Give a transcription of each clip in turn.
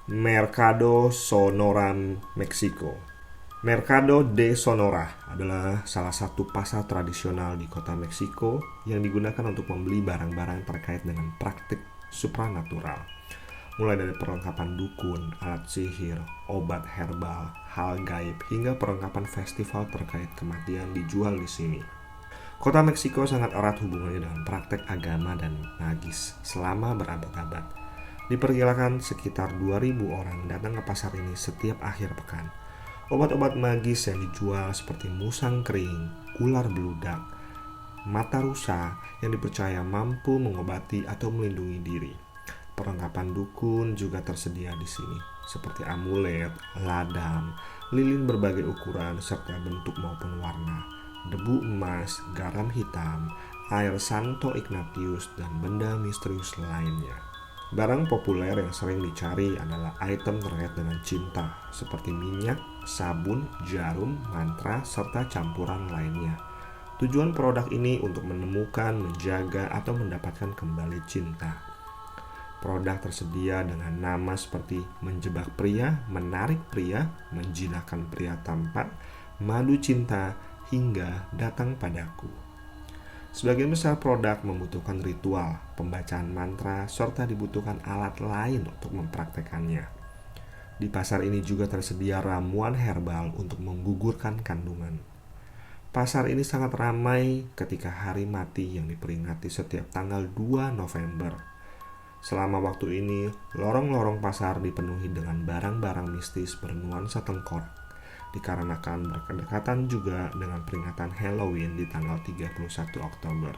Mercado Sonora, Meksiko. Mercado de Sonora adalah salah satu pasar tradisional di kota Meksiko yang digunakan untuk membeli barang-barang terkait dengan praktik supranatural. Mulai dari perlengkapan dukun, alat sihir, obat herbal, hal gaib, hingga perlengkapan festival terkait kematian dijual di sini. Kota Meksiko sangat erat hubungannya dengan praktek agama dan magis selama berabad-abad. Diperkirakan sekitar 2.000 orang datang ke pasar ini setiap akhir pekan. Obat-obat magis yang dijual seperti musang kering, ular beludak, mata rusa yang dipercaya mampu mengobati atau melindungi diri. Perlengkapan dukun juga tersedia di sini, seperti amulet, ladang, lilin berbagai ukuran serta bentuk maupun warna, debu emas, garam hitam, air Santo Ignatius, dan benda misterius lainnya. Barang populer yang sering dicari adalah item terkait dengan cinta, seperti minyak, sabun, jarum, mantra, serta campuran lainnya. Tujuan produk ini untuk menemukan, menjaga, atau mendapatkan kembali cinta. Produk tersedia dengan nama seperti menjebak pria, menarik pria, menjinakkan pria tampan, madu cinta, hingga datang padaku. Sebagian besar produk membutuhkan ritual, pembacaan mantra, serta dibutuhkan alat lain untuk mempraktekannya. Di pasar ini juga tersedia ramuan herbal untuk menggugurkan kandungan. Pasar ini sangat ramai ketika hari mati yang diperingati setiap tanggal 2 November. Selama waktu ini, lorong-lorong pasar dipenuhi dengan barang-barang mistis bernuansa tengkorak, dikarenakan berdekatan juga dengan peringatan Halloween di tanggal 31 Oktober.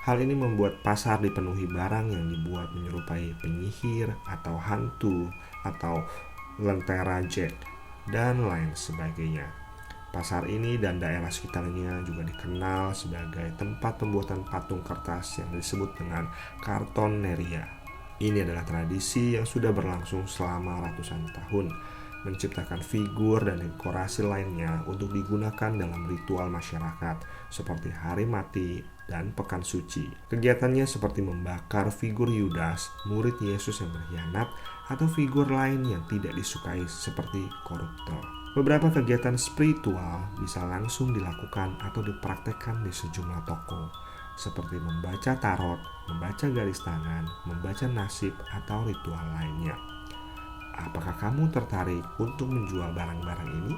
Hal ini membuat pasar dipenuhi barang yang dibuat menyerupai penyihir atau hantu atau lentera Jack dan lain sebagainya. Pasar ini dan daerah sekitarnya juga dikenal sebagai tempat pembuatan patung kertas yang disebut dengan kartoneria. Ini adalah tradisi yang sudah berlangsung selama ratusan tahun, menciptakan figur dan dekorasi lainnya untuk digunakan dalam ritual masyarakat seperti hari mati dan pekan suci. Kegiatannya seperti membakar figur Yudas, murid Yesus yang berkhianat, atau figur lain yang tidak disukai seperti koruptor. Beberapa kegiatan spiritual bisa langsung dilakukan atau dipraktekkan di sejumlah toko, seperti membaca tarot, membaca garis tangan, membaca nasib, atau ritual lainnya. Apakah kamu tertarik untuk menjual barang-barang ini?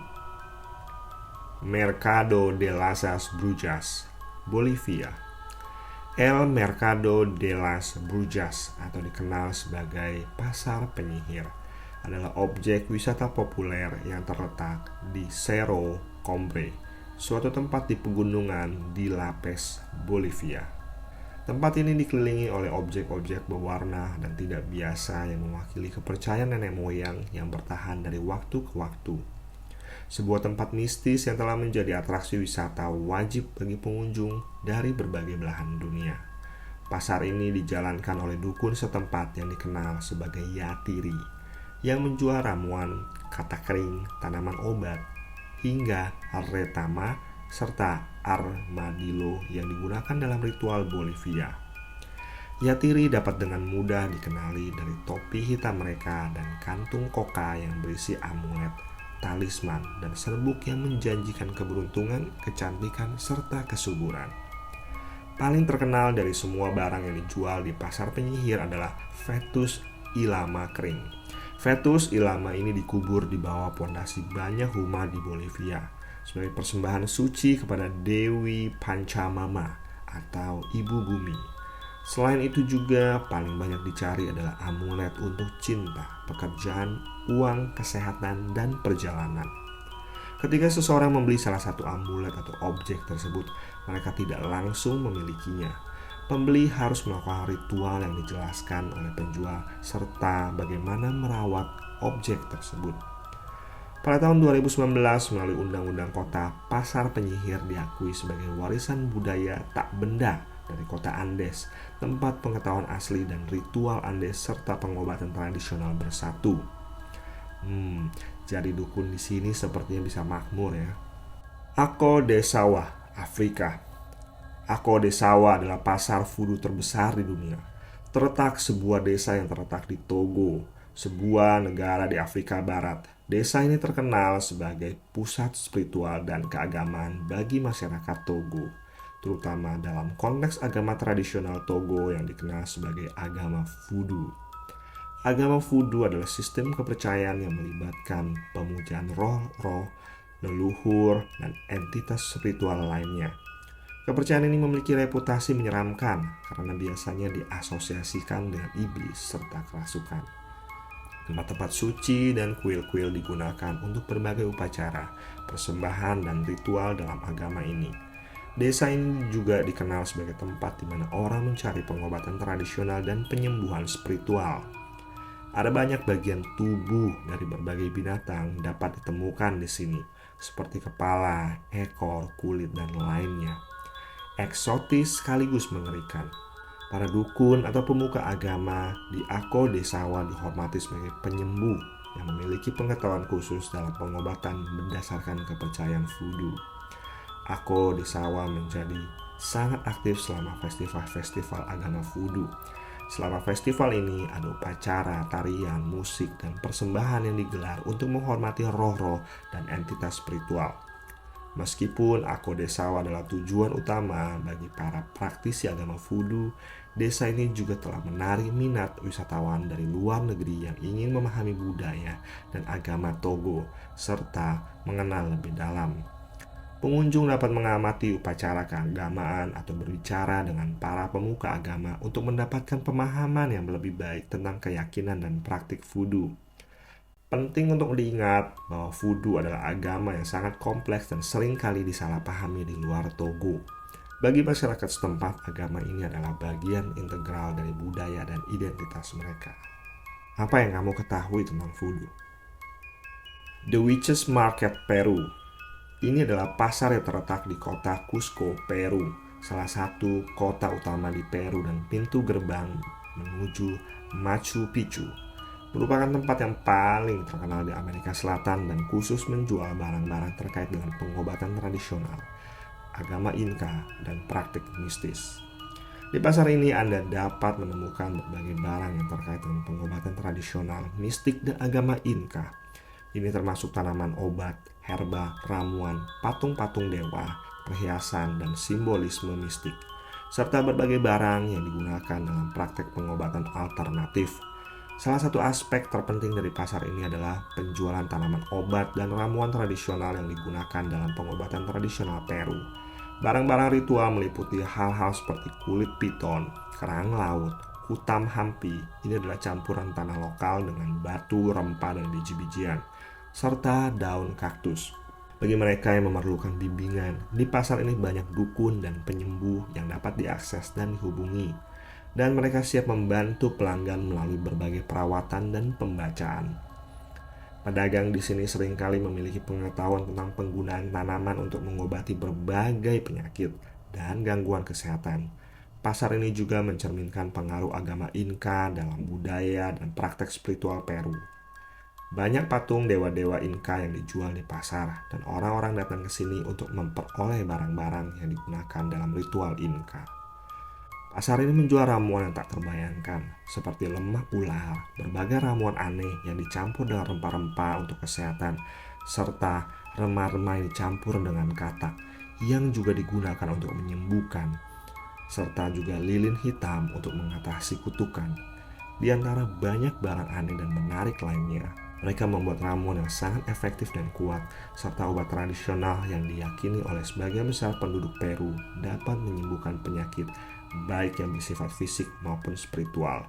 Mercado de las Brujas, Bolivia. El Mercado de las Brujas atau dikenal sebagai Pasar Penyihir adalah objek wisata populer yang terletak di Cerro Combre, suatu tempat di pegunungan di La Paz, Bolivia. Tempat ini dikelilingi oleh objek-objek berwarna dan tidak biasa yang mewakili kepercayaan nenek moyang yang bertahan dari waktu ke waktu. Sebuah tempat mistis yang telah menjadi atraksi wisata wajib bagi pengunjung dari berbagai belahan dunia. Pasar ini dijalankan oleh dukun setempat yang dikenal sebagai Yatiri, yang menjual ramuan, kata kering, tanaman obat, hingga retama serta armadillo yang digunakan dalam ritual Bolivia. Yatiri dapat dengan mudah dikenali dari topi hitam mereka dan kantung koka yang berisi amulet, talisman, dan serbuk yang menjanjikan keberuntungan, kecantikan, serta kesuburan. Paling terkenal dari semua barang yang dijual di pasar penyihir adalah fetus ilama kering. Fetus ilama ini dikubur di bawah pondasi banyak rumah di Bolivia sebagai persembahan suci kepada Dewi Pancamama atau Ibu Bumi. Selain itu juga paling banyak dicari adalah amulet untuk cinta, pekerjaan, uang, kesehatan, dan perjalanan. Ketika seseorang membeli salah satu amulet atau objek tersebut, mereka tidak langsung memilikinya. Pembeli harus melakukan ritual yang dijelaskan oleh penjual serta bagaimana merawat objek tersebut. Pada tahun 2019, melalui Undang-Undang Kota, Pasar Penyihir diakui sebagai warisan budaya tak benda dari kota Andes, tempat pengetahuan asli dan ritual Andes serta pengobatan tradisional bersatu. Jadi dukun di sini sepertinya bisa makmur ya. Ako de Sawah, Afrika. Ako de Sawah adalah pasar voodoo terbesar di dunia. Terletak sebuah desa yang terletak di Togo, sebuah negara di Afrika Barat. Desa ini terkenal sebagai pusat spiritual dan keagamaan bagi masyarakat Togo, terutama dalam konteks agama tradisional Togo yang dikenal sebagai agama Voodoo. Agama Voodoo adalah sistem kepercayaan yang melibatkan pemujaan roh-roh, leluhur, dan entitas spiritual lainnya. Kepercayaan ini memiliki reputasi menyeramkan karena biasanya diasosiasikan dengan iblis serta kerasukan. Tempat-tempat suci dan kuil-kuil digunakan untuk berbagai upacara, persembahan, dan ritual dalam agama ini. Desa ini juga dikenal sebagai tempat di mana orang mencari pengobatan tradisional dan penyembuhan spiritual. Ada banyak bagian tubuh dari berbagai binatang dapat ditemukan di sini, seperti kepala, ekor, kulit, dan lainnya. Eksotis sekaligus mengerikan. Para dukun atau pemuka agama di Ako Desawa dihormati sebagai penyembuh yang memiliki pengetahuan khusus dalam pengobatan berdasarkan kepercayaan Voodoo. Ako Desawa menjadi sangat aktif selama festival-festival agama Voodoo. Selama festival ini ada upacara, tarian, musik, dan persembahan yang digelar untuk menghormati roh-roh dan entitas spiritual. Meskipun Ako Desawa adalah tujuan utama bagi para praktisi agama Voodoo, desa ini juga telah menarik minat wisatawan dari luar negeri yang ingin memahami budaya dan agama Togo serta mengenal lebih dalam. Pengunjung dapat mengamati upacara keagamaan atau berbicara dengan para pemuka agama untuk mendapatkan pemahaman yang lebih baik tentang keyakinan dan praktik Voodoo. Penting untuk diingat bahwa Voodoo adalah agama yang sangat kompleks dan seringkali disalahpahami di luar Togo. Bagi masyarakat setempat, agama ini adalah bagian integral dari budaya dan identitas mereka. Apa yang kamu ketahui tentang Voodoo? The Witches Market Peru. Ini adalah pasar yang terletak di kota Cusco, Peru, salah satu kota utama di Peru dan pintu gerbang menuju Machu Picchu. Merupakan tempat yang paling terkenal di Amerika Selatan dan khusus menjual barang-barang terkait dengan pengobatan tradisional, agama Inka, dan praktik mistis. Di pasar ini Anda dapat menemukan berbagai barang yang terkait dengan pengobatan tradisional, mistik, dan agama Inka. Ini termasuk tanaman obat, herba, ramuan, patung-patung dewa, perhiasan, dan simbolisme mistik, serta berbagai barang yang digunakan dalam praktik pengobatan alternatif. Salah satu aspek terpenting dari pasar ini adalah penjualan tanaman obat dan ramuan tradisional yang digunakan dalam pengobatan tradisional Peru. Barang-barang ritual meliputi hal-hal seperti kulit piton, kerang laut, hutam hampi. Ini adalah campuran tanah lokal dengan batu, rempah, dan biji-bijian, serta daun kaktus. Bagi mereka yang memerlukan bimbingan, di pasar ini banyak dukun dan penyembuh yang dapat diakses dan dihubungi. Dan mereka siap membantu pelanggan melalui berbagai perawatan dan pembacaan. Pedagang di sini seringkali memiliki pengetahuan tentang penggunaan tanaman untuk mengobati berbagai penyakit dan gangguan kesehatan. Pasar ini juga mencerminkan pengaruh agama Inka dalam budaya dan praktek spiritual Peru. Banyak patung dewa-dewa Inka yang dijual di pasar, dan orang-orang datang ke sini untuk memperoleh barang-barang yang digunakan dalam ritual Inka. Pasar ini menjual ramuan yang tak terbayangkan, seperti lemah ular, berbagai ramuan aneh yang dicampur dengan rempah-rempah untuk kesehatan, serta remah-remah yang dicampur dengan katak, yang juga digunakan untuk menyembuhkan, serta juga lilin hitam untuk mengatasi kutukan. Di antara banyak barang aneh dan menarik lainnya, mereka membuat ramuan yang sangat efektif dan kuat, serta obat tradisional yang diyakini oleh sebagian besar penduduk Peru dapat menyembuhkan penyakit, baik yang bersifat fisik maupun spiritual.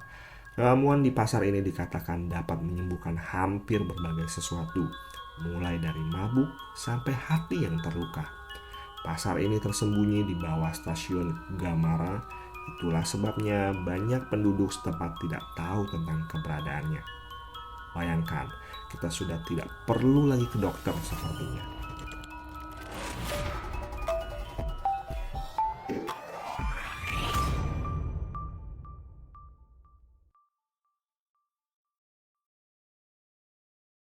Ramuan di pasar ini dikatakan dapat menyembuhkan hampir berbagai sesuatu, mulai dari mabuk sampai hati yang terluka. Pasar ini tersembunyi di bawah stasiun Gamara. Itulah sebabnya banyak penduduk setempat tidak tahu tentang keberadaannya. Bayangkan, kita sudah tidak perlu lagi ke dokter sepertinya.